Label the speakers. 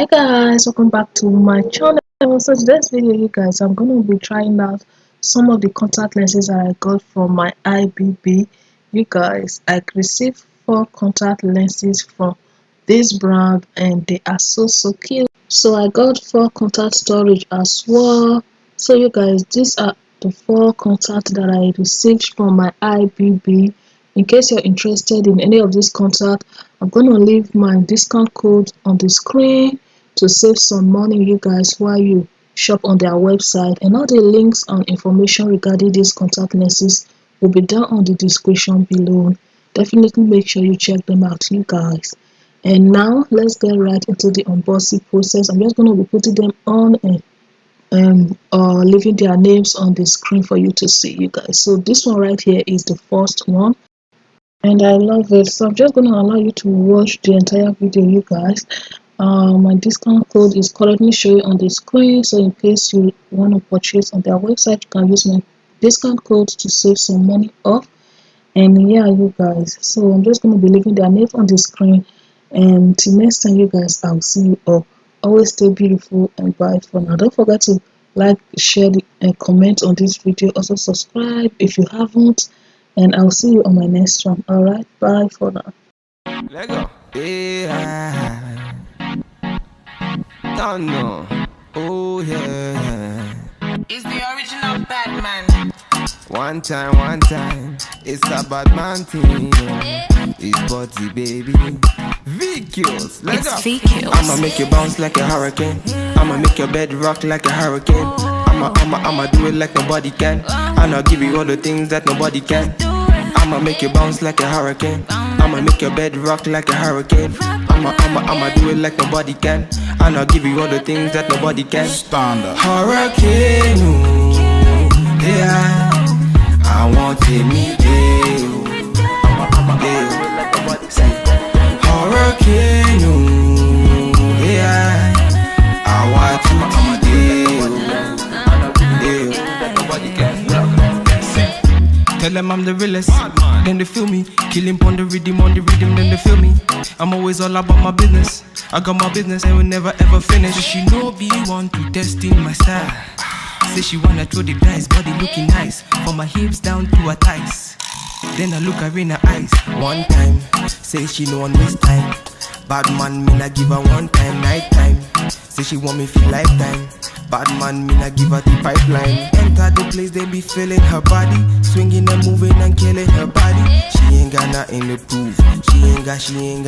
Speaker 1: Hey guys, welcome back to my channel. So today's video, you guys, I'm going to be trying out some of the contact lenses that I got from my IBB. You guys, I received 4 contact lenses from this brand and they are so cute. So I got 4 contact storage as well. So you guys, these are the 4 contacts that I received from my IBB. In case you're interested in any of these contacts, I'm going to leave my discount code on the screen to save some money, you guys, while you shop on their website. And all the links and information regarding these contact lenses will be down on the description below. Definitely make sure you check them out, you guys. And now let's get right into the unboxing process. I'm just going to be putting them on and leaving their names on the screen for you to see, you guys. So this one right here is the first one and I love it. So I'm just going to allow you to watch the entire video, you guys. My discount code is currently showing on the screen, so in case you want to purchase on their website, you can use my discount code to save some money off. And yeah, you guys, so I'm just going to be leaving their name on the screen, and till next time, you guys, I'll see you all. Always stay beautiful and bye for now. Don't forget to like, share, and comment on this video. Also subscribe if you haven't, and I'll see you on my next one. All right, bye for now.
Speaker 2: Let go. Yeah. Don't know. Oh yeah.
Speaker 3: It's the original Batman.
Speaker 2: One time. It's a bad man thing. It's body baby. VQs. Let's go.
Speaker 3: VQs.
Speaker 2: I'ma make you bounce like a hurricane. I'ma make your bed rock like a hurricane. I'ma do it like nobody can. And I'll give you all the things that nobody can. I'ma make you bounce like a hurricane. I'ma make your bed rock like a hurricane. I'ma do it like nobody can. And I'll give you all the things that nobody can.
Speaker 4: Standard.
Speaker 2: Hurricane, ooh, yeah. I want to meet you. Hurricane, ooh, yeah. I want to meet you. Tell them I'm the realest, then they feel me. Kill him on the rhythm, then they feel me. I'm always all about my business. I got my business and will never ever finish. So she know be want to test in my style. Say she wanna throw the dice, body looking nice. From my hips down to her thighs. Then I look her in her eyes. One time, say she no one waste time. Bad man, me not give her one time, night time. Say she want me for lifetime. Bad man, me not give her the pipeline. Enter the place, they be feeling her body. Swinging and moving and killing her body. She ain't got nothing to prove. She ain't got nothing.